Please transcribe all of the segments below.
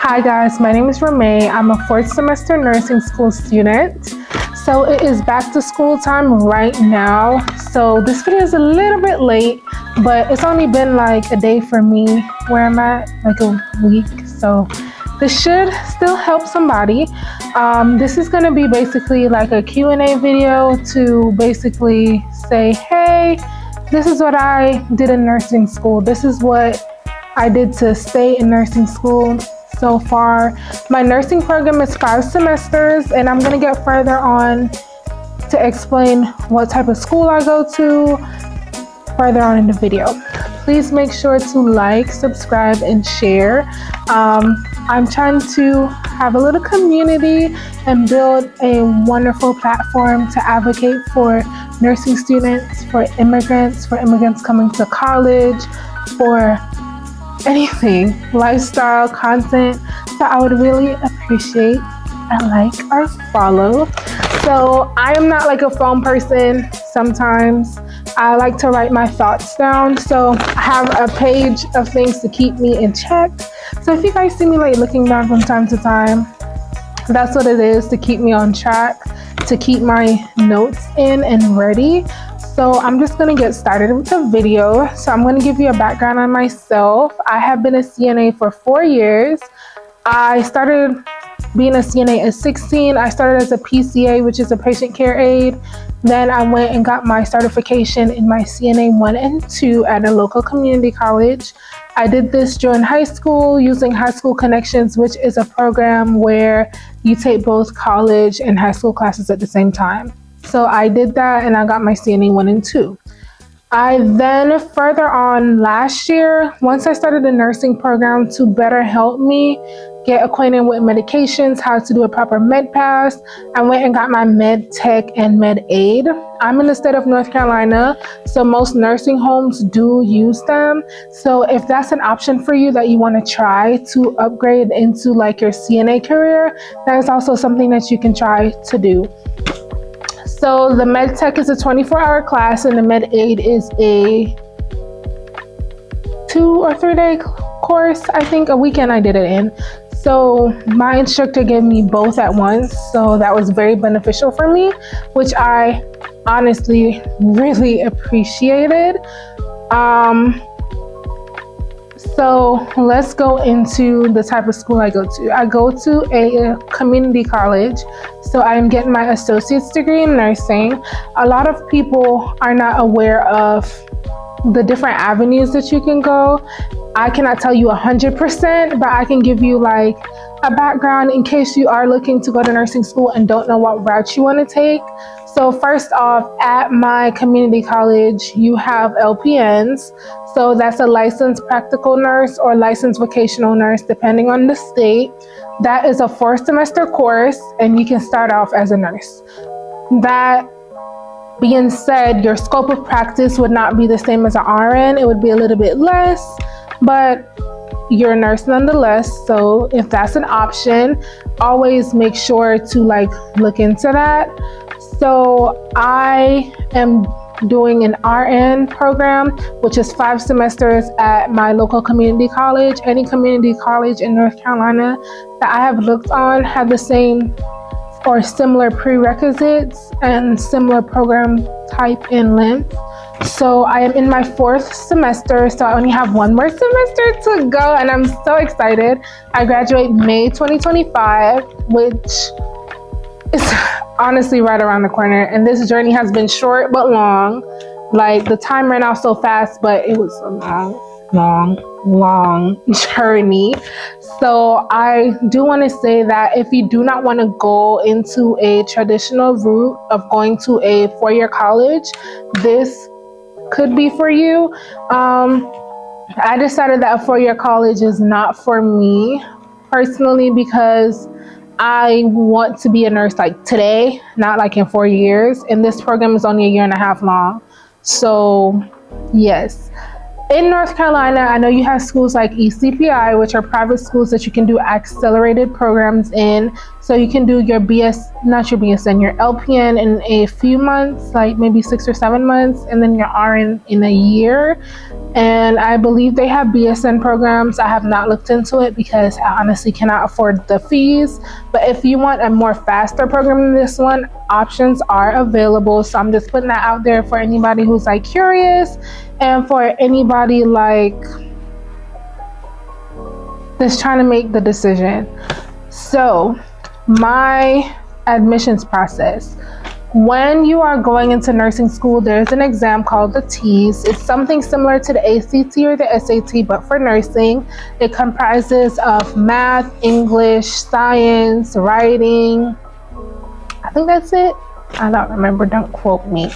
Hi guys, my name is Ramay. I'm a fourth semester nursing school student. So it is back to school time right now. So this video is a little bit late, but it's only been like a day for me where I'm at, like a week. So this should still help somebody. This is gonna be basically like a Q&A video to basically say, hey, this is what I did in nursing school. This is what I did to stay in nursing school so far. My nursing program is 5 semesters, and I'm gonna get further on to explain what type of school I go to further on in the video. Please make sure to like, subscribe, and share. I'm trying to have a little community and build a wonderful platform to advocate for nursing students, for immigrants coming to college, for anything, lifestyle, content. So I would really appreciate a like or follow. So I am not like a phone person. Sometimes I like to write my thoughts down. So I have a page of things to keep me in check. So if you guys see me like looking down from time to time, that's what it is, to keep me on track, to keep my notes in and ready. So I'm just gonna get started with the video. So I'm gonna give you a background on myself. I have been a CNA for 4 years. I started being a CNA at 16. I started as a PCA, which is a patient care aide. Then I went and got my certification in my CNA 1 and 2 at a local community college. I did this during high school using High School Connections, which is a program where you take both college and high school classes at the same time. So I did that and I got my CNA 1 and 2. I then further on last year, once I started the nursing program to better help me get acquainted with medications, how to do a proper med pass, I went and got my med tech and med aid. I'm in the state of North Carolina, so most nursing homes do use them. So if that's an option for you that you want to try to upgrade into like your CNA career, that is also something that you can try to do. So the med tech is a 24-hour class and the med aid is a 2 or 3 day course. I think a weekend I did it in. So my instructor gave me both at once. So that was very beneficial for me, which I honestly really appreciated. So let's go into the type of school I go to. I go to a community college. So I'm getting my associate's degree in nursing. A lot of people are not aware of the different avenues that you can go. I cannot tell you 100%, but I can give you like a background in case you are looking to go to nursing school and don't know what route you want to take. So first off, at my community college, you have LPNs. So that's a licensed practical nurse or licensed vocational nurse, depending on the state. That is a 4-semester course, and you can start off as a nurse. That being said, your scope of practice would not be the same as an RN. It would be a little bit less, but you're a nurse nonetheless. So if that's an option, always make sure to like look into that. So I am doing an RN program, which is 5 semesters at my local community college. Any community college in North Carolina that I have looked on have the same or similar prerequisites and similar program type and length. So I am in my 4th semester, so I only have 1 more semester to go, and I'm so excited. I graduate May 2025, which is honestly right around the corner, and this journey has been short but long. Like, the time ran out so fast, but it was a long journey. So I do want to say that if you do not want to go into a traditional route of going to a 4-year college, this could be for you. I decided that a 4-year college is not for me personally because I want to be a nurse like today, not like in 4 years. And this program is only 1.5 years long. So yes. In North Carolina, I know you have schools like ECPI, which are private schools that you can do accelerated programs in. So you can do your not your BSN, your LPN in a few months, like maybe 6 or 7 months, and then your RN in a year. And I believe they have BSN programs. I have not looked into it because I honestly cannot afford the fees. But if you want a more faster program than this one, options are available. So I'm just putting that out there for anybody who's like curious, and for anybody like that's trying to make the decision. So my admissions process. When you are going into nursing school, there's an exam called the TEAS. It's something similar to the ACT or the SAT, but for nursing. It comprises of math, English, science, writing. I think that's it. I don't remember, don't quote me.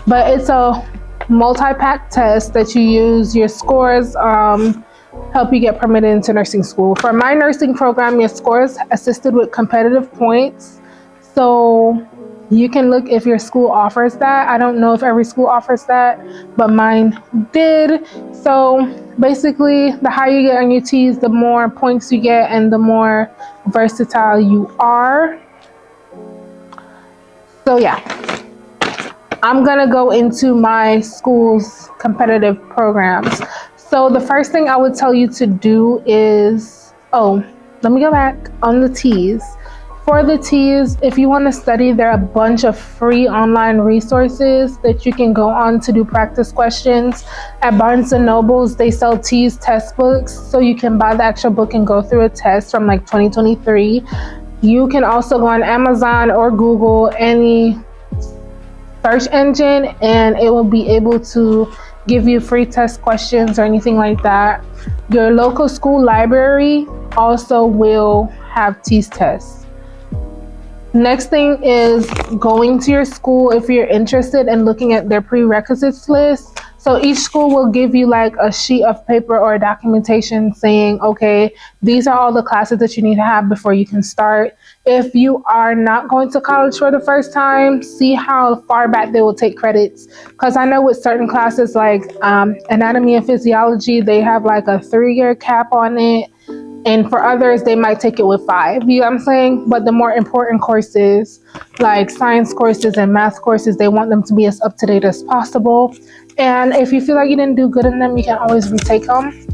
But it's a multi-pack test that you use. Your scores help you get permitted into nursing school. For my nursing program, your scores assisted with competitive points. So you can look if your school offers that. I don't know if every school offers that, but mine did. So basically, the higher you get on your TEAS, the more points you get and the more versatile you are. So yeah, I'm gonna go into my school's competitive programs. So the first thing I would tell you to do is, let me go back on the TEAS. For the TEAS, if you want to study, there are a bunch of free online resources that you can go on to do practice questions. At Barnes & Noble's, they sell TEAS test books, so you can buy the actual book and go through a test from like 2023. You can also go on Amazon or Google, any search engine, and it will be able to give you free test questions or anything like that. Your local school library also will have TEAS tests. Next thing is going to your school if you're interested and looking at their prerequisites list. So each school will give you like a sheet of paper or documentation saying, okay, these are all the classes that you need to have before you can start. If you are not going to college for the first time, see how far back they will take credits. Because I know with certain classes like anatomy and physiology, they have like a 3-year cap on it. And for others, they might take it with 5, you know what I'm saying? But the more important courses, like science courses and math courses, they want them to be as up to date as possible. And if you feel like you didn't do good in them, you can always retake them.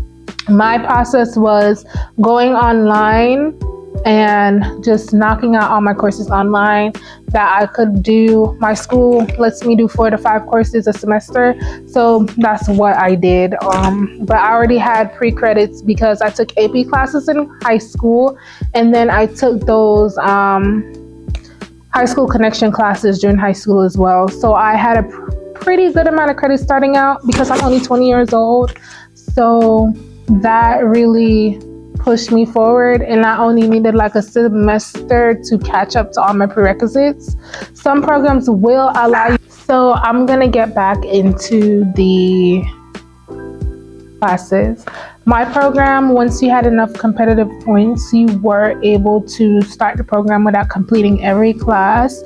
My process was going online and just knocking out all my courses online that I could do. My school lets me do 4 to 5 courses a semester, so that's what I did. But I already had pre-credits because I took AP classes in high school, and then I took those high school connection classes during high school as well. So I had a pretty good amount of credits starting out because I'm only 20 years old. So that really pushed me forward, and I only needed like a semester to catch up to all my prerequisites. Some programs will allow you. So I'm gonna get back into the classes. My program, once you had enough competitive points, you were able to start the program without completing every class,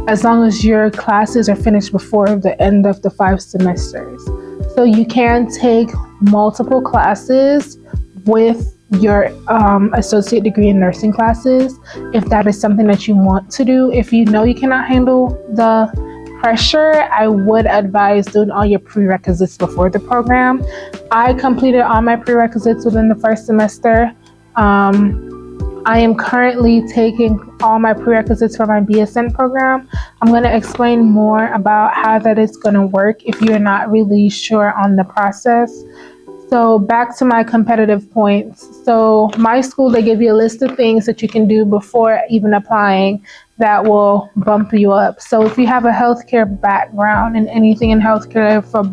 as long as your classes are finished before the end of the 5 semesters. So you can take multiple classes with your associate degree in nursing classes if that is something that you want to do. If you know you cannot handle the pressure, I would advise doing all your prerequisites before the program. I completed all my prerequisites within the first semester. I am currently taking all my prerequisites for my BSN program. I'm going to explain more about how that is going to work if you're not really sure on the process. So back to my competitive points. So my school, they give you a list of things that you can do before even applying that will bump you up. So if you have a healthcare background and anything in healthcare for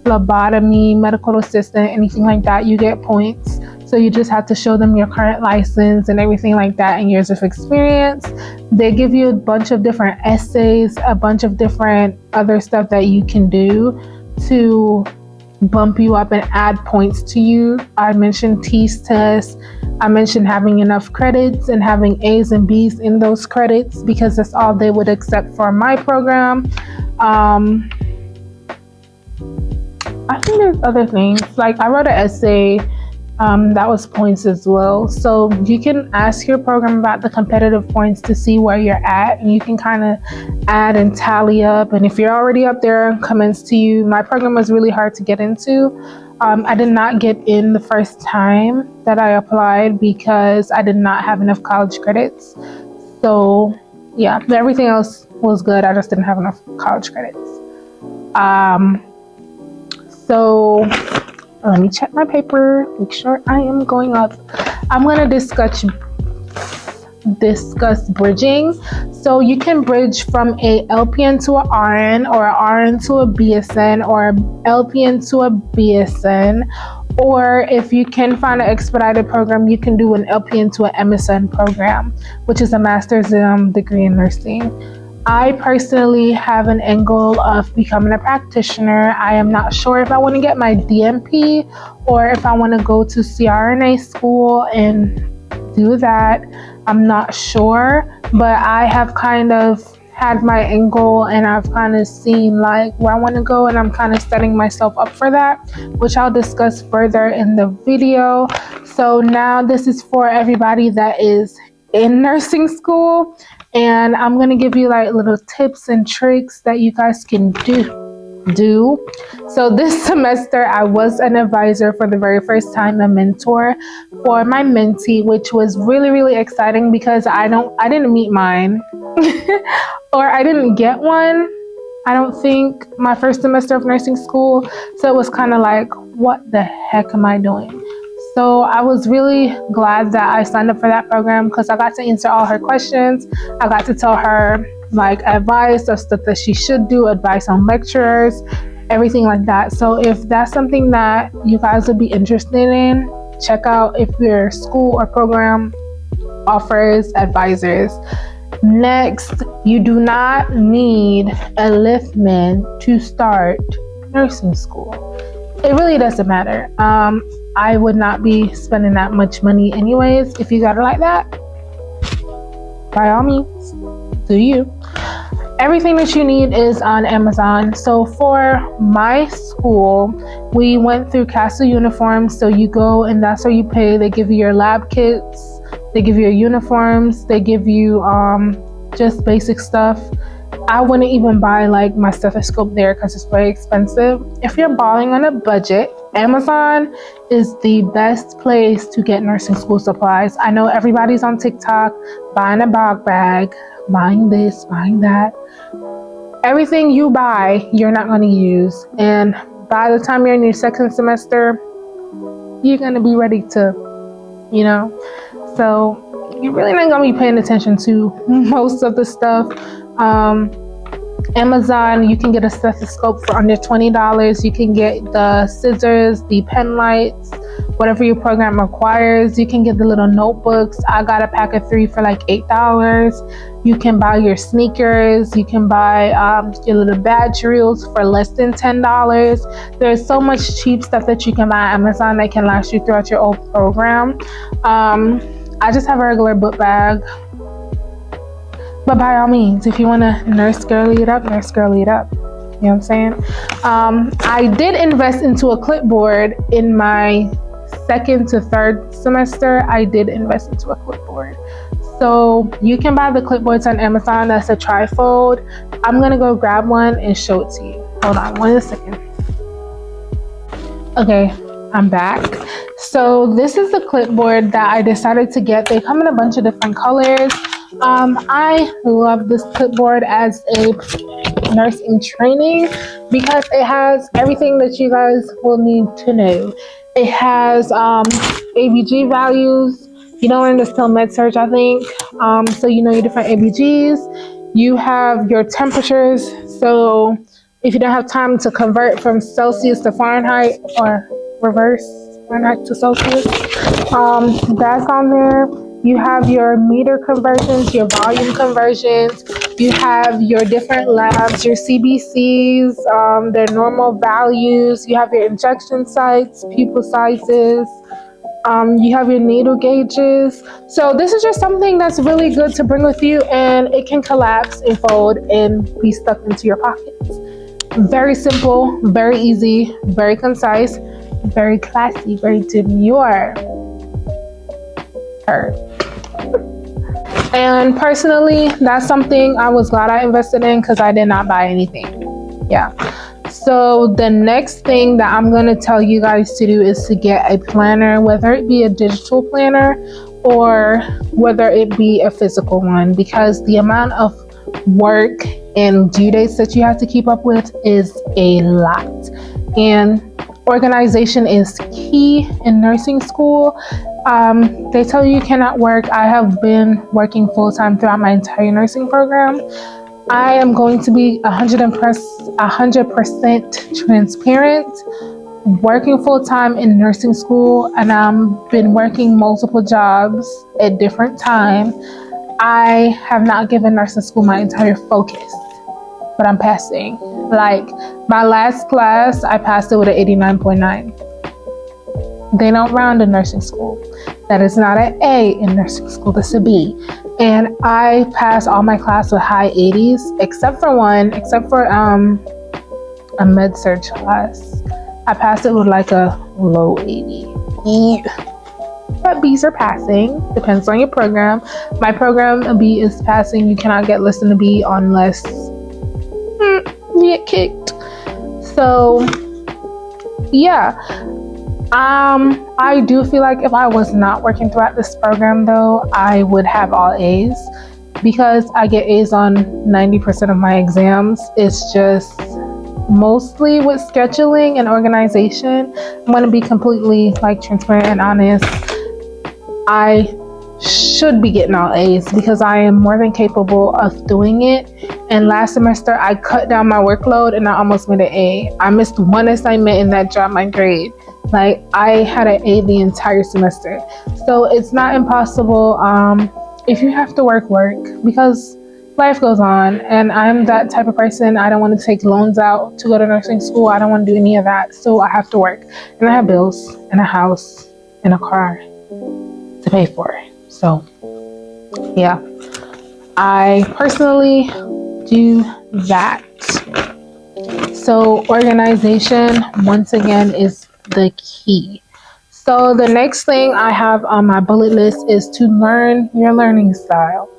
phlebotomy, medical assistant, anything like that, you get points. So you just have to show them your current license and everything like that and years of experience. They give you a bunch of different essays, a bunch of different other stuff that you can do to bump you up and add points to you. I mentioned TEAS tests. I mentioned having enough credits and having A's and B's in those credits because that's all they would accept for my program. I think there's other things. Like I wrote an essay That was points as well. So you can ask your program about the competitive points to see where you're at, and you can kind of add and tally up. And if you're already up there, comments to you. My program was really hard to get into. I did not get in the first time that I applied because I did not have enough college credits. So yeah, everything else was good. I just didn't have enough college credits. So let me check my paper, make sure I am going up. I'm going to discuss bridging. So you can bridge from a LPN to a RN, or a RN to a BSN, or a LPN to a BSN. Or if you can find an expedited program, you can do an LPN to an MSN program, which is a master's degree in nursing. I personally have an end goal of becoming a practitioner. I am not sure if I want to get my DMP or if I want to go to CRNA school and do that. I'm not sure, but I have kind of had my end goal, and I've kind of seen like where I want to go, and I'm kind of setting myself up for that, which I'll discuss further in the video. So now this is for everybody that is in nursing school, and I'm going to give you like little tips and tricks that you guys can do. So this semester I was an advisor for the very first time, a mentor for my mentee, which was really, really exciting because I didn't meet mine or I didn't get one, I don't think, my first semester of nursing school. So it was kind of like, what the heck am I doing? So I was really glad that I signed up for that program because I got to answer all her questions. I got to tell her like advice of stuff that she should do, advice on lecturers, everything like that. So if that's something that you guys would be interested in, check out if your school or program offers advisors. Next, you do not need a liftman to start nursing school. It really doesn't matter. I would not be spending that much money anyways. If you got it like that, by all means, do you. Everything that you need is on Amazon. So for my school, we went through Castle Uniforms. So you go and that's where you pay. They give you your lab kits, they give you your uniforms, they give you just basic stuff. I wouldn't even buy like my stethoscope there because it's very expensive. If you're balling on a budget, Amazon is the best place to get nursing school supplies. I know everybody's on TikTok buying a bag bag, buying this, buying that. Everything you buy, you're not going to use. And by the time you're in your second semester, you're going to be ready to, so you're really not going to be paying attention to most of the stuff. Amazon, you can get a stethoscope for under $20. You can get the scissors, the pen lights, whatever your program requires. You can get the little notebooks. I got a pack of 3 for like $8. You can buy your sneakers. You can buy your little badge reels for less than $10. There's so much cheap stuff that you can buy on Amazon that can last you throughout your whole program. I just have a regular book bag. But by all means, if you want to nurse girly it up, nurse girly it up. You know what I'm saying? I did invest into a clipboard in my second to third semester. I did invest into a clipboard. So you can buy the clipboards on Amazon. That's a trifold. I'm going to go grab one and show it to you. Hold on 1 second. Okay, I'm back. So this is the clipboard that I decided to get. They come in a bunch of different colors. I love this clipboard as a nurse in training because it has everything that you guys will need to know. It has ABG values. You don't learn this till med-surg, I think. So you know your different ABGs. You have your temperatures. So if you don't have time to convert from Celsius to Fahrenheit or reverse Fahrenheit to Celsius, that's on there. You have your meter conversions, your volume conversions. You have your different labs, your CBCs, their normal values. You have your injection sites, pupil sizes. You have your needle gauges. So this is just something that's really good to bring with you, and it can collapse and fold and be stuck into your pockets. Very simple, very easy, very concise. very classy, very demure. Her. And personally, that's something I was glad I invested in because I did not buy anything. Yeah. So the next thing that I'm going to tell you guys to do is to get a planner, whether it be a digital planner or whether it be a physical one, because the amount of work and due dates that you have to keep up with is a lot. And organization is key in nursing school. They tell you cannot work. I have been working full-time throughout my entire nursing program. I am going to be 100% transparent. Working full-time in nursing school, and I've been working multiple jobs at different times. I have not given nursing school my entire focus, but I'm passing. Like my last class, I passed it with an 89.9. They don't round in nursing school. That is not an A in nursing school, that's a B. And I passed all my class with high 80s, except for a med surg class. I passed it with like a low 80. But B's are passing, depends on your program. My program, a B is passing. You cannot get less than a B unless you get kicked. So, yeah. I do feel like if I was not working throughout this program though, I would have all A's because I get A's on 90% of my exams. It's just mostly with scheduling and organization. I'm going to be completely transparent and honest. I should be getting all A's because I am more than capable of doing it. And last semester I cut down my workload and I almost made an A. I missed one assignment and that dropped my grade. I had an A the entire semester. So it's not impossible. If you have to work because life goes on, and I'm that type of person. I don't want to take loans out to go to nursing school. I don't want to do any of that. So I have to work, and I have bills and a house and a car to pay for. So yeah, I personally do that. So organization, once again, is the key. So the next thing I have on my bullet list is to learn your learning style.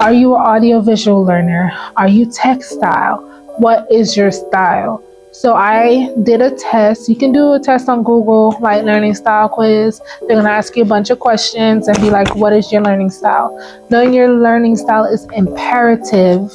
Are you an audiovisual learner? Are you textile? What is your style? So I did a test. You can do a test on Google, like learning style quiz. They're going to ask you a bunch of questions and be like, what is your learning style? Knowing your learning style is imperative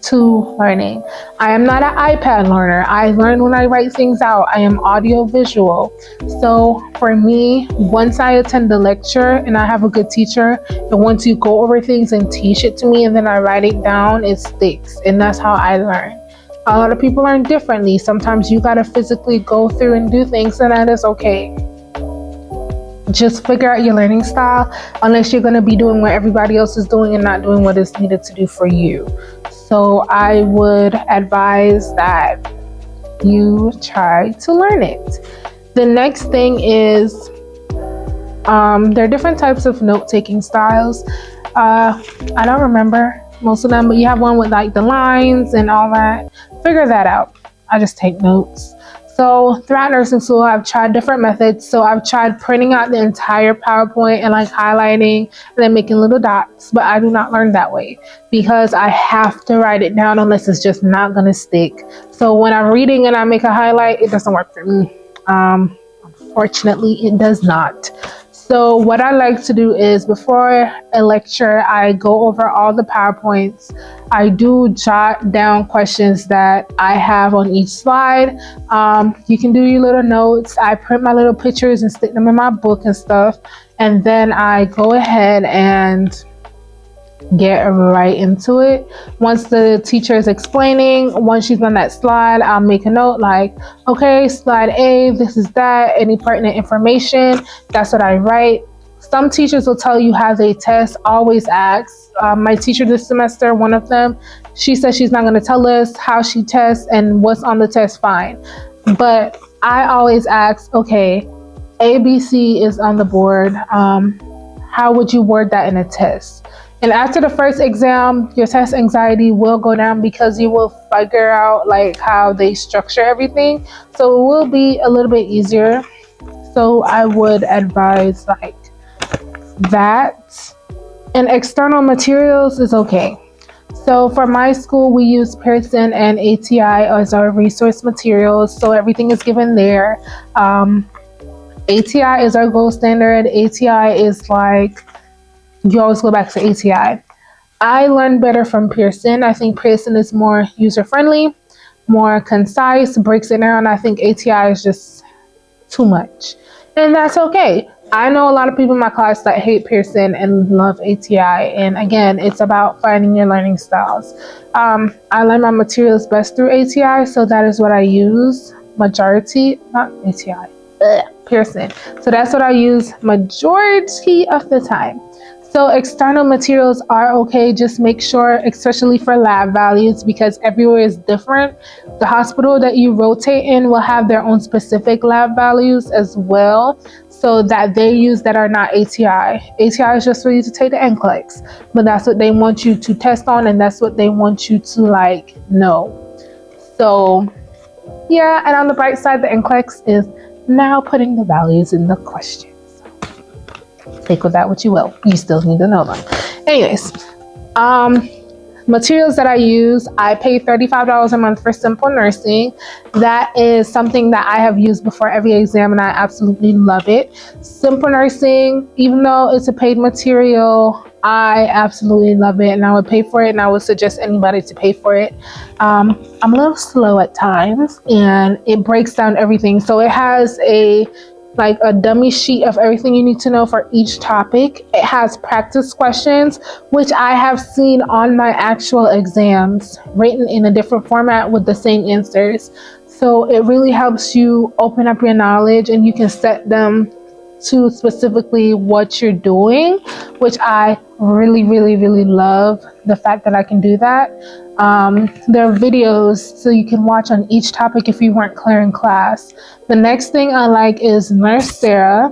to learning. I am not an iPad learner. I learn when I write things out. I am audio visual. So for me, once I attend the lecture and I have a good teacher, and once you go over things and teach it to me and then I write it down, it sticks. And that's how I learn. A lot of people learn differently. Sometimes you gotta physically go through and do things, and that is okay. Just figure out your learning style, unless you're gonna be doing what everybody else is doing and not doing what is needed to do for you. So I would advise that you try to learn it. The next thing is, there are different types of note-taking styles. I don't remember most of them, but you have one with the lines and all that. Figure that out. I just take notes. So throughout nursing school, I've tried different methods. So I've tried printing out the entire PowerPoint and highlighting and then making little dots, but I do not learn that way because I have to write it down unless it's just not going to stick. So when I'm reading and I make a highlight, it doesn't work for me. Unfortunately, it does not. So what I like to do is before a lecture, I go over all the PowerPoints. I do jot down questions that I have on each slide. You can do your little notes. I print my little pictures and stick them in my book and stuff. And then I go ahead and get right into it. Once the teacher is explaining, once she's on that slide, I'll make a note okay, slide A, this is that, any pertinent information, that's what I write. Some teachers will tell you how they test. Always ask. My teacher this semester, one of them, she said she's not going to tell us how she tests and what's on the test, fine. But I always ask, okay, ABC is on the board. How would you word that in a test? And after the first exam, your test anxiety will go down because you will figure out like how they structure everything. So it will be a little bit easier. So I would advise like that. And external materials is okay. So for my school, we use Pearson and ATI as our resource materials. So everything is given there. ATI is our gold standard. ATI is like, you always go back to ATI. I learned better from Pearson. I think Pearson is more user-friendly, more concise, breaks it down. I think ATI is just too much. And that's okay. I know a lot of people in my class that hate Pearson and love ATI. And again, it's about finding your learning styles. I learn my materials best through ATI, so that is what I use majority, not ATI, Pearson. So that's what I use majority of the time. So external materials are okay. Just make sure, especially for lab values, because everywhere is different. The hospital that you rotate in will have their own specific lab values as well, so that they use that are not ATI. ATI is just for you to take the NCLEX, but that's what they want you to test on, and that's what they want you to like know. So yeah, and on the bright side, the NCLEX is now putting the values in the question. Take with that what you will. You still need to know them. Anyways, materials that I use, I pay $35 a month for Simple Nursing. That is something that I have used before every exam, and I absolutely love it. Simple Nursing, even though it's a paid material, I absolutely love it, and I would pay for it, and I would suggest anybody to pay for it. I'm a little slow at times, and it breaks down everything. So it has a dummy sheet of everything you need to know for each topic. It has practice questions, which I have seen on my actual exams, written in a different format with the same answers. So it really helps you open up your knowledge, and you can set them to specifically what you're doing, which I really, really, really love the fact that I can do that. There are videos so you can watch on each topic if you weren't clear in class. The next thing I like is Nurse Sarah.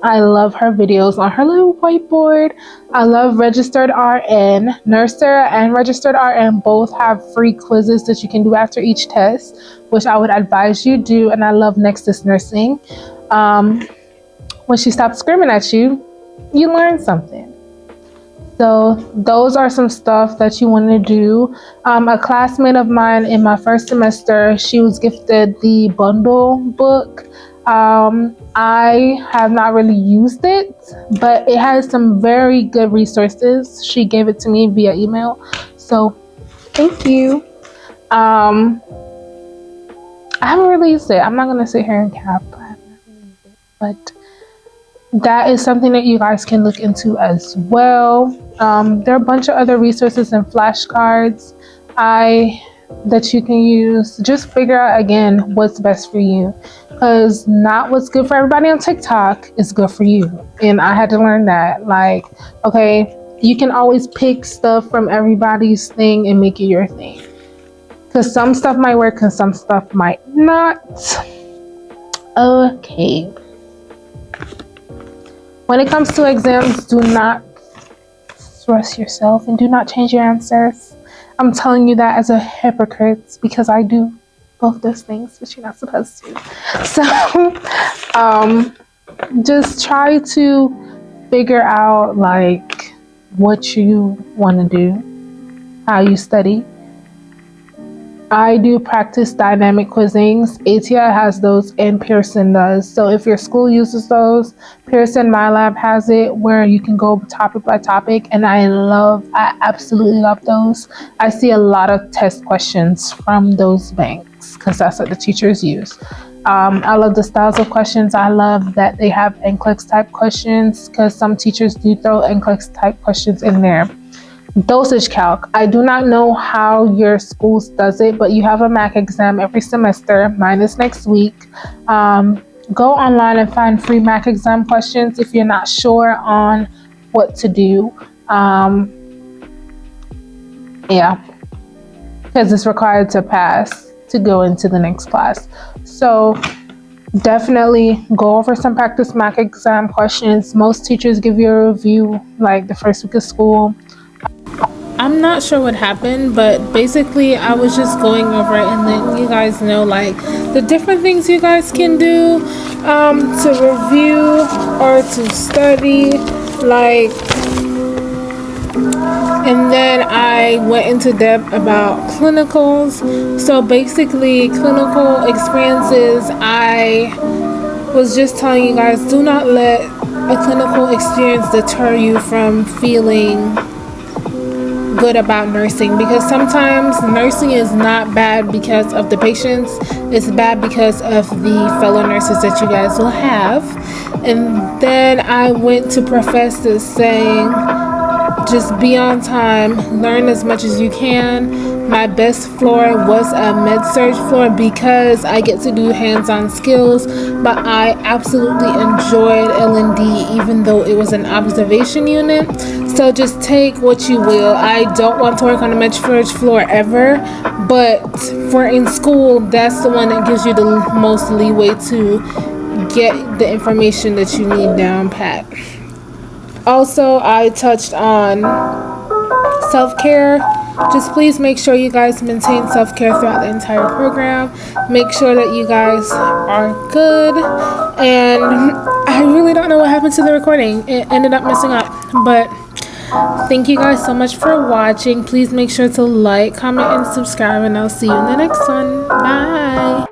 I love her videos on her little whiteboard. I love Registered RN. Nurse Sarah and Registered RN both have free quizzes that you can do after each test, which I would advise you do. And I love Nexus Nursing. When she stops screaming at you, you learn something. So those are some stuff that you want to do. A classmate of mine in my first semester, she was gifted the bundle book. I have not really used it, but it has some very good resources. She gave it to me via email. So thank you. I haven't really used it. I'm not going to sit here and cap, but I haven't really used it. But that is something that you guys can look into as well. There are a bunch of other resources and flashcards that you can use. Just figure out, again, what's best for you, because not what's good for everybody on TikTok is good for you. And I had to learn that. Like, okay, you can always pick stuff from everybody's thing and make it your thing, because some stuff might work and some stuff might not. Okay. When it comes to exams, do not stress yourself and do not change your answers. I'm telling you that as a hypocrite, because I do both those things, but you're not supposed to. So just try to figure out like what you want to do, how you study. I do practice dynamic quizzings. ATI has those and Pearson does. So if your school uses those, Pearson MyLab has it where you can go topic by topic. And I absolutely love those. I see a lot of test questions from those banks because that's what the teachers use. I love the styles of questions. I love that they have NCLEX type questions because some teachers do throw NCLEX type questions in there. Dosage calc. I do not know how your schools does it, but you have a MAC exam every semester. Mine is next week. Go online and find free MAC exam questions if you're not sure on what to do. Yeah, because it's required to pass to go into the next class. So Definitely go over some practice mock exam questions. Most teachers give you a review like the first week of school. I'm not sure what happened, but basically I was just going over it and letting you guys know like the different things you guys can do to review or to study, like, and then I went into depth about clinicals. So basically clinical experiences, I was just telling you guys, do not let a clinical experience deter you from feeling good about nursing, because sometimes nursing is not bad because of the patients, it's bad because of the fellow nurses that you guys will have. And then I went to professors saying, just be on time, learn as much as you can. My best floor was a med-surg floor because I get to do hands-on skills, but I absolutely enjoyed L&D even though it was an observation unit. So just take what you will. I don't want to work on a med-surg floor ever, but for in school, that's the one that gives you the most leeway to get the information that you need down pat. Also, I touched on self-care. Just please make sure you guys maintain self-care throughout the entire program. Make sure that you guys are good. And I really don't know what happened to the recording. It ended up messing up. But thank you guys so much for watching. Please make sure to like, comment, and subscribe. And I'll see you in the next one. Bye.